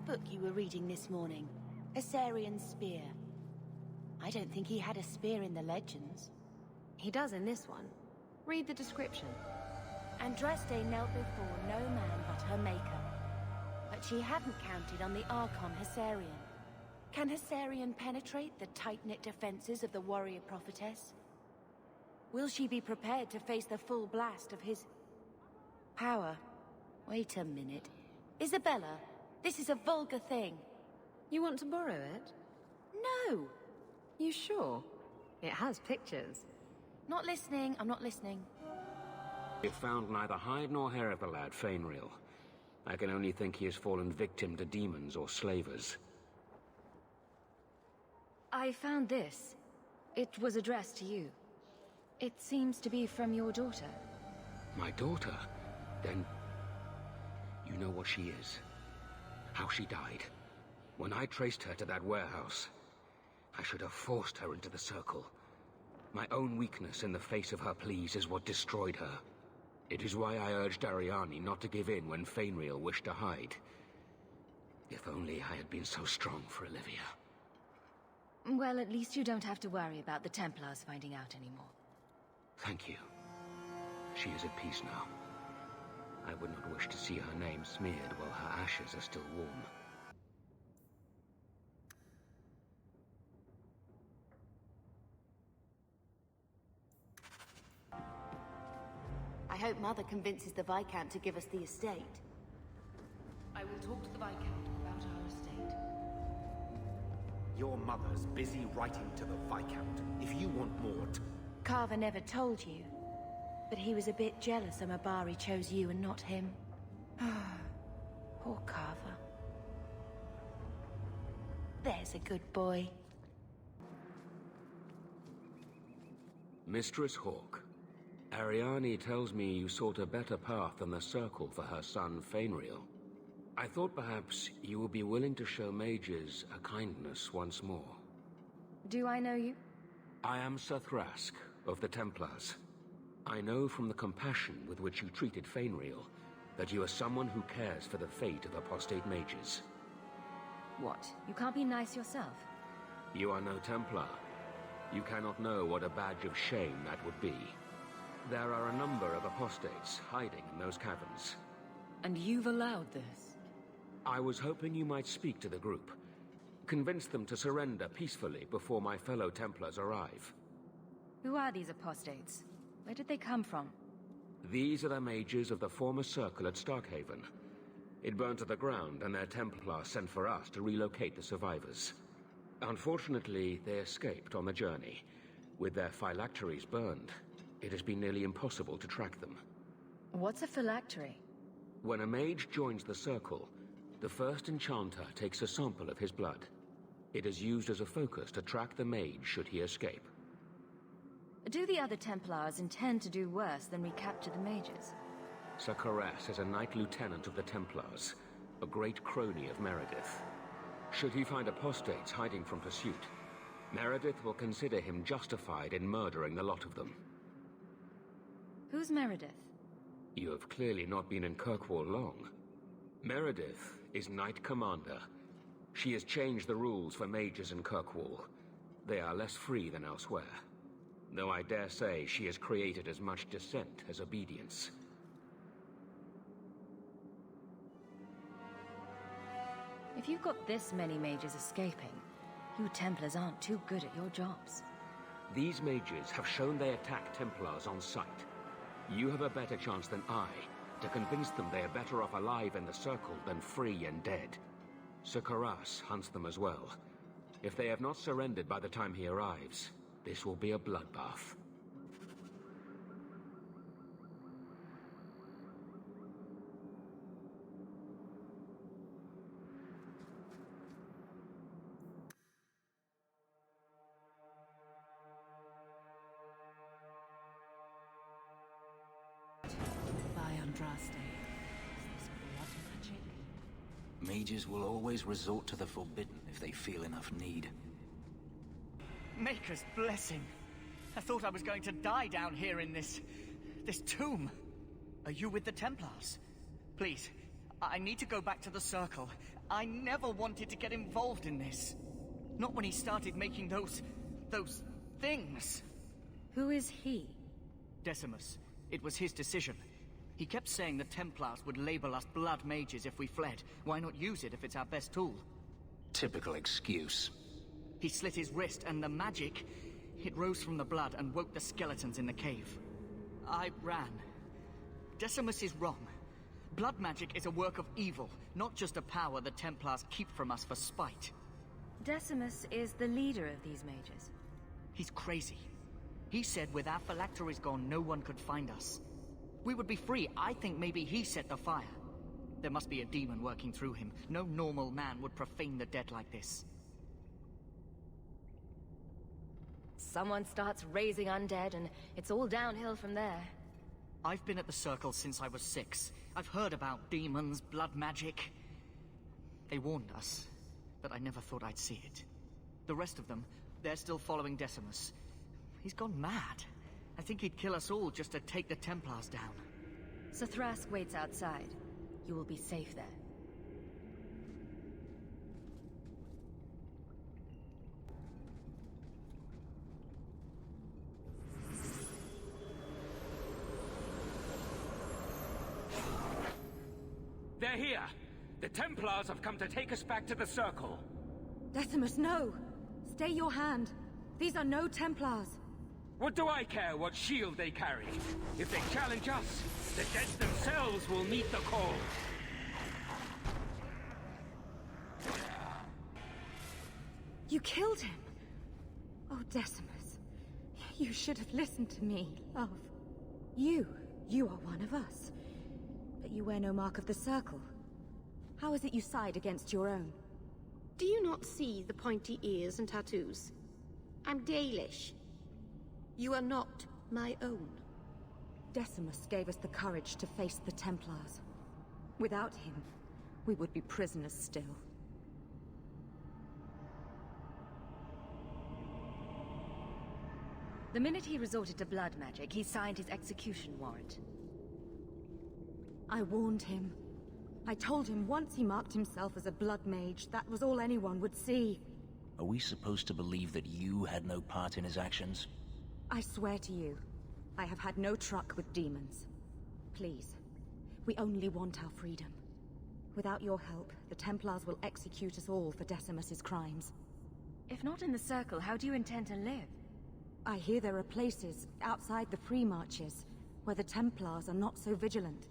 book you were reading this morning? Assyrian Spear. I don't think he had a spear in the legends. He does in this one. Read the description. Andraste knelt before no man but her maker. But she hadn't counted on the Archon Hessarian. Can Hessarian penetrate the tight-knit defenses of the warrior prophetess? Will she be prepared to face the full blast of his power? Wait a minute. Isabella, this is a vulgar thing. You want to borrow it? No! You sure? It has pictures. Not listening, I'm not listening. We've found neither hide nor hair of the lad, Fainreal. I can only think he has fallen victim to demons or slavers. I found this. It was addressed to you. It seems to be from your daughter. My daughter? Then... you know what she is. How she died. When I traced her to that warehouse, I should have forced her into the circle. My own weakness in the face of her pleas is what destroyed her. It is why I urged Ariani not to give in when Fainreal wished to hide. If only I had been so strong for Olivia. Well, at least you don't have to worry about the Templars finding out anymore. Thank you. She is at peace now. I would not wish to see her name smeared while her ashes are still warm. I hope Mother convinces the Viscount to give us the estate. I will talk to the Viscount about our estate. Your mother's busy writing to the Viscount. If you want more Carver never told you, but he was a bit jealous Amabari chose you and not him. Poor Carver. There's a good boy. Mistress Hawke, Ariani tells me you sought a better path than the Circle for her son, Fainreal. I thought perhaps you would be willing to show mages a kindness once more. Do I know you? I am Sir Thrask, of the Templars. I know from the compassion with which you treated Fainreal that you are someone who cares for the fate of apostate mages. What? You can't be nice yourself? You are no Templar. You cannot know what a badge of shame that would be. There are a number of apostates hiding in those caverns. And you've allowed this? I was hoping you might speak to the group. Convince them to surrender peacefully before my fellow Templars arrive. Who are these apostates? Where did they come from? These are the mages of the former Circle at Starkhaven. It burned to the ground, and their Templars sent for us to relocate the survivors. Unfortunately, they escaped on the journey. With their phylacteries burned, it has been nearly impossible to track them. What's a phylactery? When a mage joins the Circle, the first enchanter takes a sample of his blood. It is used as a focus to track the mage should he escape. Do the other Templars intend to do worse than recapture the mages? Sir Caress is a Knight Lieutenant of the Templars, a great crony of Meredith. Should he find apostates hiding from pursuit, Meredith will consider him justified in murdering the lot of them. Who's Meredith? You have clearly not been in Kirkwall long. Meredith is Knight Commander. She has changed the rules for mages in Kirkwall. They are less free than elsewhere. Though I dare say she has created as much dissent as obedience. If you've got this many mages escaping, you Templars aren't too good at your jobs. These mages have shown they attack Templars on sight. You have a better chance than I to convince them they are better off alive in the Circle than free and dead. Sir Karas hunts them as well. If they have not surrendered by the time he arrives, this will be a bloodbath. By Andraste. Is this blood magic? Mages will always resort to the forbidden if they feel enough need. Maker's blessing. I thought I was going to die down here in this tomb. Are you with the Templars? Please, I need to go back to the Circle. I never wanted to get involved in this. Not when he started making those things. Who is he? Decimus. It was his decision. He kept saying the Templars would label us blood mages if we fled. Why not use it if it's our best tool? Typical excuse. He slit his wrist, and the magic... it rose from the blood and woke the skeletons in the cave. I ran. Decimus is wrong. Blood magic is a work of evil, not just a power the Templars keep from us for spite. Decimus is the leader of these mages. He's crazy. He said with our phylacteries gone, no one could find us. We would be free. I think maybe he set the fire. There must be a demon working through him. No normal man would profane the dead like this. Someone starts raising undead, and it's all downhill from there. I've been at the Circle since I was 6. I've heard about demons, blood magic. They warned us, but I never thought I'd see it. The rest of them, they're still following Decimus. He's gone mad. I think he'd kill us all just to take the Templars down. Sir Thrask waits outside. You will be safe there. They're here! The Templars have come to take us back to the Circle. Decimus, no! Stay your hand. These are no Templars. What do I care what shield they carry? If they challenge us, the dead themselves will meet the call. You killed him! Oh, Decimus. You should have listened to me, love. You are one of us. But you wear no mark of the Circle. How is it you side against your own? Do you not see the pointy ears and tattoos? I'm Dalish. You are not my own. Decimus gave us the courage to face the Templars. Without him, we would be prisoners still. The minute he resorted to blood magic, he signed his execution warrant. I warned him. I told him once he marked himself as a blood mage, that was all anyone would see. Are we supposed to believe that you had no part in his actions? I swear to you, I have had no truck with demons. Please, we only want our freedom. Without your help, the Templars will execute us all for Decimus's crimes. If not in the Circle, how do you intend to live? I hear there are places outside the pre-marches where the Templars are not so vigilant.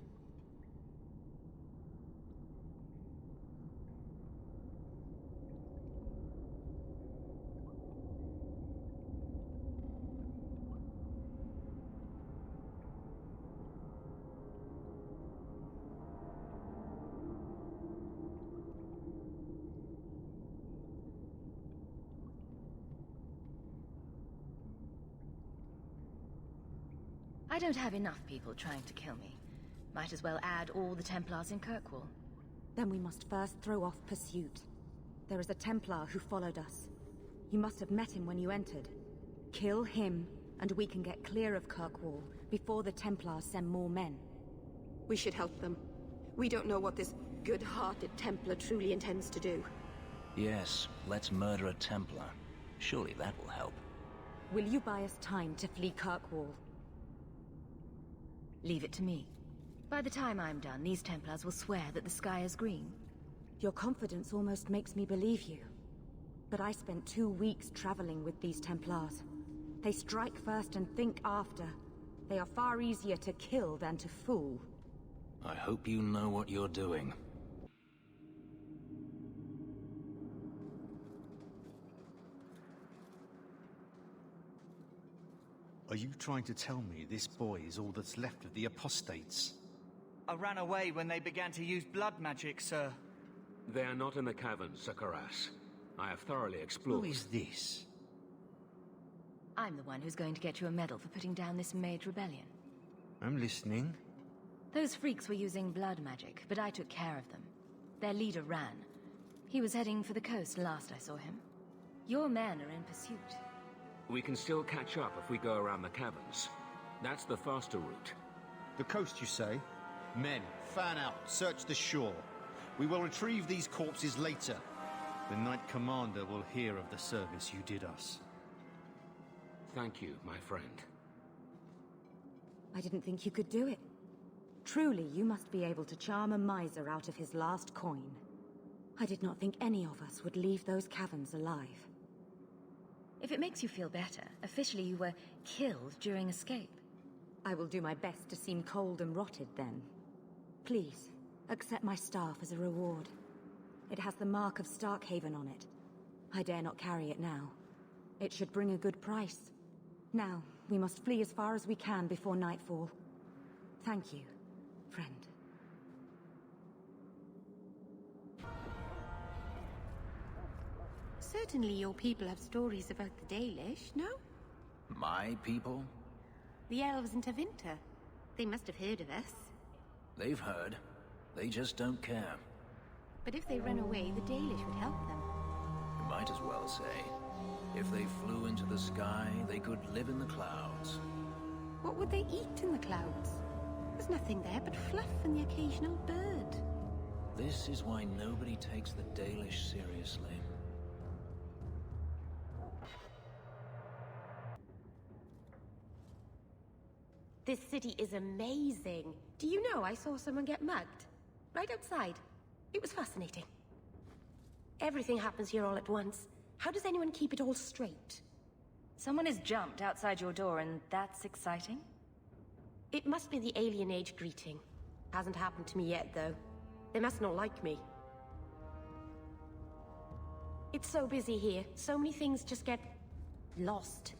I don't have enough people trying to kill me. Might as well add all the Templars in Kirkwall. Then we must first throw off pursuit. There is a Templar who followed us. You must have met him when you entered. Kill him, and we can get clear of Kirkwall before the Templars send more men. We should help them. We don't know what this good-hearted Templar truly intends to do. Yes, let's murder a Templar. Surely that will help. Will you buy us time to flee Kirkwall? Leave it to me. By the time I'm done, these Templars will swear that the sky is green. Your confidence almost makes me believe you. But I spent 2 weeks traveling with these Templars. They strike first and think after. They are far easier to kill than to fool. I hope you know what you're doing. Are you trying to tell me this boy is all that's left of the apostates? I ran away when they began to use blood magic, sir. They are not in the caverns, Sir Karas. I have thoroughly explored. Who is this? I'm the one who's going to get you a medal for putting down this mage rebellion. I'm listening. Those freaks were using blood magic, but I took care of them. Their leader ran. He was heading for the coast last I saw him. Your men are in pursuit. We can still catch up if we go around the caverns. That's the faster route. The coast, you say? Men, fan out, search the shore. We will retrieve these corpses later. The Knight Commander will hear of the service you did us. Thank you, my friend. I didn't think you could do it. Truly, you must be able to charm a miser out of his last coin. I did not think any of us would leave those caverns alive. If it makes you feel better, officially you were killed during escape. I will do my best to seem cold and rotted then. Please, accept my staff as a reward. It has the mark of Starkhaven on it. I dare not carry it now. It should bring a good price. Now, we must flee as far as we can before nightfall. Thank you, friend. Certainly your people have stories about the Dalish, no? My people? The elves in Tevinter. They must have heard of us. They've heard. They just don't care. But if they run away, the Dalish would help them. You might as well say. If they flew into the sky, they could live in the clouds. What would they eat in the clouds? There's nothing there but fluff and the occasional bird. This is why nobody takes the Dalish seriously. This city is amazing. Do you know I saw someone get mugged? Right outside. It was fascinating. Everything happens here all at once. How does anyone keep it all straight? Someone has jumped outside your door and that's exciting? It must be the alien age greeting. Hasn't happened to me yet, though. They must not like me. It's so busy here. So many things just get lost.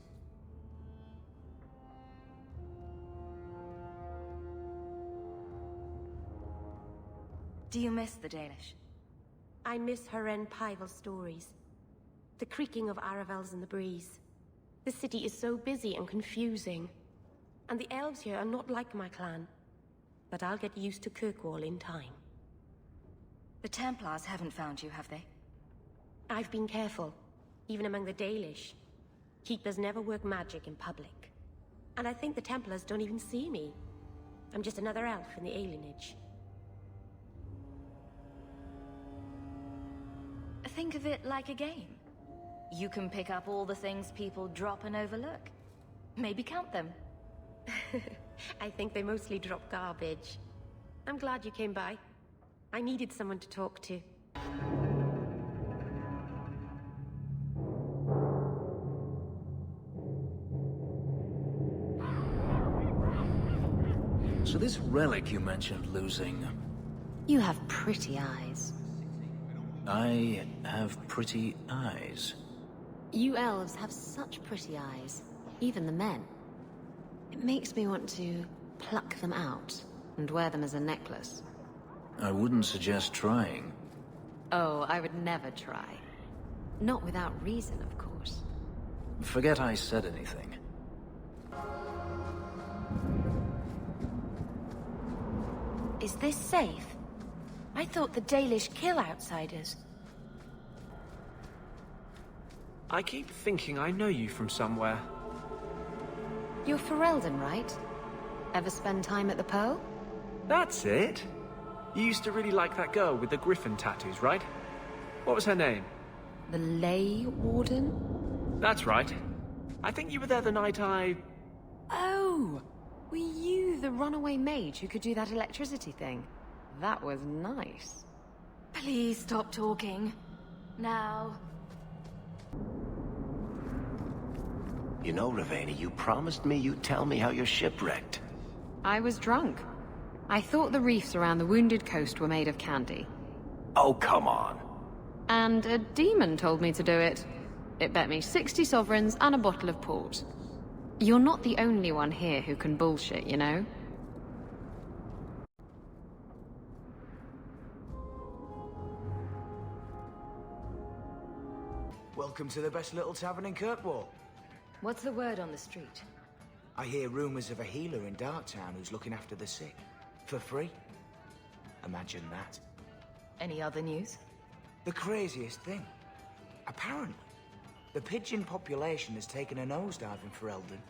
Do you miss the Dalish? I miss Haren Pival stories. The creaking of Aravels in the breeze. The city is so busy and confusing. And the elves here are not like my clan. But I'll get used to Kirkwall in time. The Templars haven't found you, have they? I've been careful, even among the Dalish. Keepers never work magic in public. And I think the Templars don't even see me. I'm just another elf in the alienage. Think of it like a game. You can pick up all the things people drop and overlook. Maybe count them. I think they mostly drop garbage. I'm glad you came by. I needed someone to talk to. So this relic you mentioned losing... You have pretty eyes. I have pretty eyes. You elves have such pretty eyes. Even the men. It makes me want to pluck them out and wear them as a necklace. I wouldn't suggest trying. Oh, I would never try. Not without reason, of course. Forget I said anything. Is this safe? I thought the Dalish kill outsiders. I keep thinking I know you from somewhere. You're Ferelden, right? Ever spend time at the Pearl? That's it. You used to really like that girl with the griffin tattoos, right? What was her name? The Ley Warden? That's right. I think you were there the night I... Oh! Were you the runaway mage who could do that electricity thing? That was nice. Please stop talking. Now. You know, Ravena, you promised me you'd tell me how you're shipwrecked. I was drunk. I thought the reefs around the Wounded Coast were made of candy. Oh, come on. And a demon told me to do it. It bet me 60 sovereigns and a bottle of port. You're not the only one here who can bullshit, you know? Welcome to the best little tavern in Kirkwall. What's the word on the street? I hear rumors of a healer in Darktown who's looking after the sick. For free. Imagine that. Any other news? The craziest thing. Apparently, the pigeon population has taken a nosedive in Ferelden.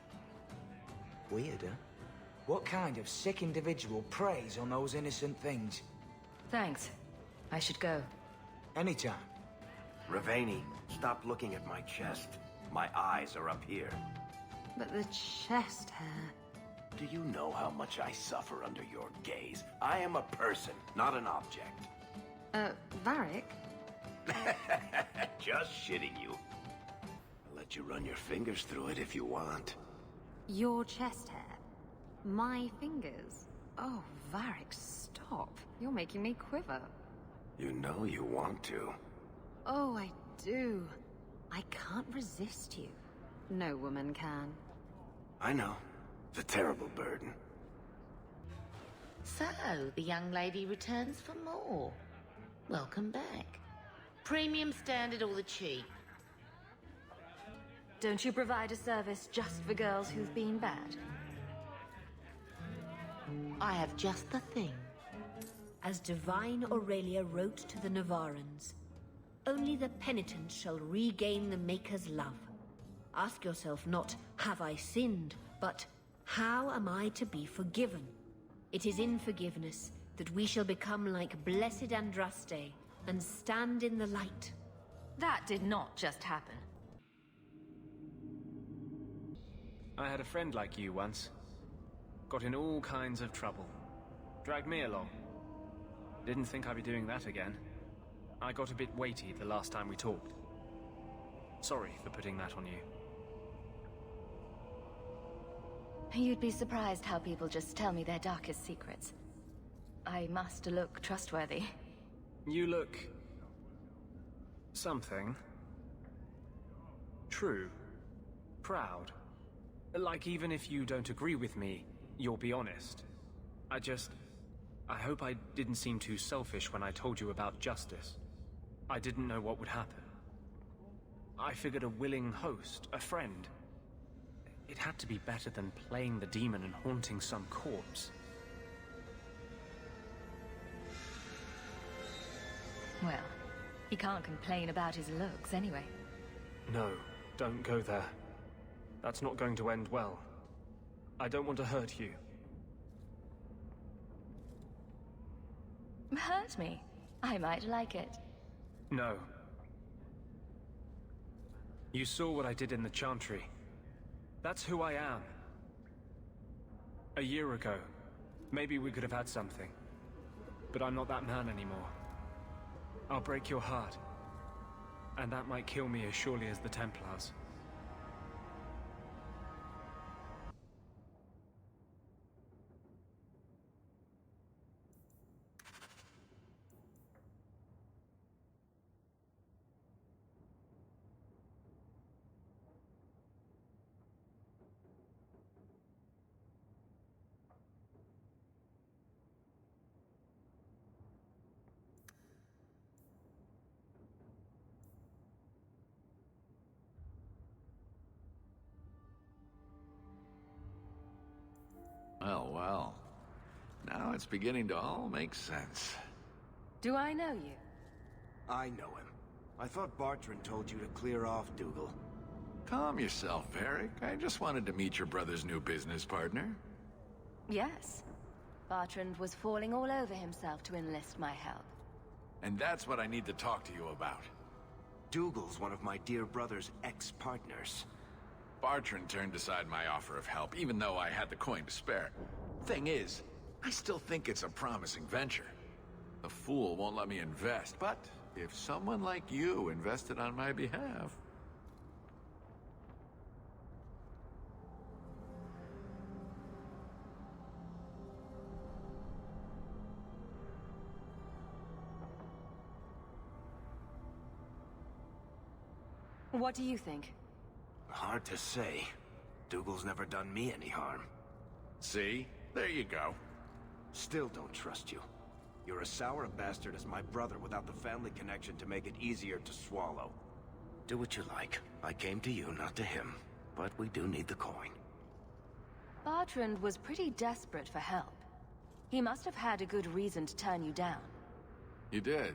Weird, huh? What kind of sick individual preys on those innocent things? Thanks. I should go. Anytime. Ravani, stop looking at my chest. My eyes are up here. But the chest hair... Do you know how much I suffer under your gaze? I am a person, not an object. Varric? Just shitting you. I'll let you run your fingers through it if you want. Your chest hair? My fingers? Oh, Varric, stop. You're making me quiver. You know you want to. Oh, I do. I can't resist you. No woman can. I know. It's a terrible burden. So, the young lady returns for more. Welcome back. Premium, standard, or the cheap? Don't you provide a service just for girls who've been bad? I have just the thing. As divine Aurelia wrote to the Navarans, only the penitent shall regain the Maker's love. Ask yourself not, have I sinned, but how am I to be forgiven? It is in forgiveness that we shall become like blessed Andraste and stand in the light. That did not just happen. I had a friend like you once. Got in all kinds of trouble. Dragged me along. Didn't think I'd be doing that again. I got a bit weighty the last time we talked. Sorry for putting that on you. You'd be surprised how people just tell me their darkest secrets. I must look trustworthy. You look... something. True. Proud. Like even if you don't agree with me, you'll be honest. I hope I didn't seem too selfish when I told you about justice. I didn't know what would happen. I figured a willing host, a friend. It had to be better than playing the demon and haunting some corpse. Well, he can't complain about his looks anyway. No, don't go there. That's not going to end well. I don't want to hurt you. Hurt me? I might like it. No. You saw what I did in the Chantry. That's who I am. A year ago, maybe we could have had something. But I'm not that man anymore. I'll break your heart. And that might kill me as surely as the Templars. Well, well. Now it's beginning to all make sense. Do I know you? I know him. I thought Bartrand told you to clear off, Dougal. Calm yourself, Varric. I just wanted to meet your brother's new business partner. Yes. Bartrand was falling all over himself to enlist my help. And that's what I need to talk to you about. Dougal's one of my dear brother's ex-partners. Bartrand turned aside my offer of help, even though I had the coin to spare. Thing is, I still think it's a promising venture. The fool won't let me invest, but if someone like you invested on my behalf... What do you think? Hard to say. Dougal's never done me any harm. See? There you go. Still don't trust you. You're as sour a bastard as my brother without the family connection to make it easier to swallow. Do what you like. I came to you, not to him. But we do need the coin. Bartrand was pretty desperate for help. He must have had a good reason to turn you down. You did.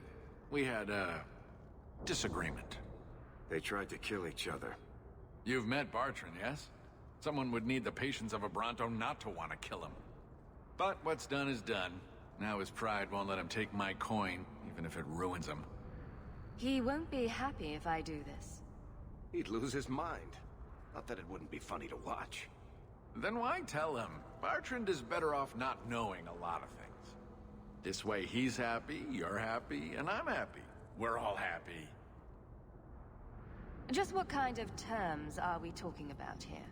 We had a... disagreement. They tried to kill each other. You've met Bartrand, yes? Someone would need the patience of a Bronto not to want to kill him. But what's done is done. Now his pride won't let him take my coin, even if it ruins him. He won't be happy if I do this. He'd lose his mind. Not that it wouldn't be funny to watch. Then why tell him? Bertrand is better off not knowing a lot of things. This way he's happy, you're happy, and I'm happy. We're all happy. Just what kind of terms are we talking about here?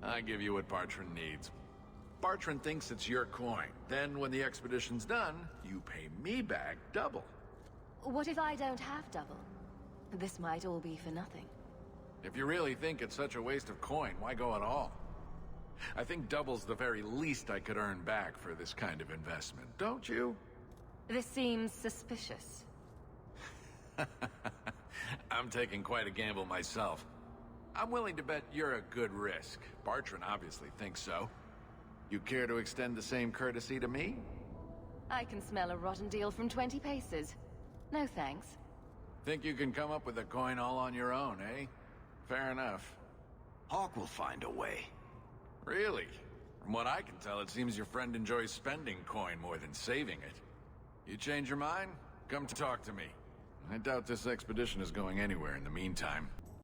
I give you what Bertrand needs. Bertrand thinks it's your coin. Then when the expedition's done, you pay me back double. What if I don't have double? This might all be for nothing. If you really think it's such a waste of coin, why go at all? I think double's the very least I could earn back for this kind of investment, don't you? This seems suspicious. I'm taking quite a gamble myself. I'm willing to bet you're a good risk. Bertrand obviously thinks so. You care to extend the same courtesy to me? I can smell a rotten deal from 20 paces. No thanks. Think you can come up with a coin all on your own, eh? Fair enough. Hawk will find a way. Really? From what I can tell, it seems your friend enjoys spending coin more than saving it. You change your mind? Come to talk to me. I doubt this expedition is going anywhere in the meantime.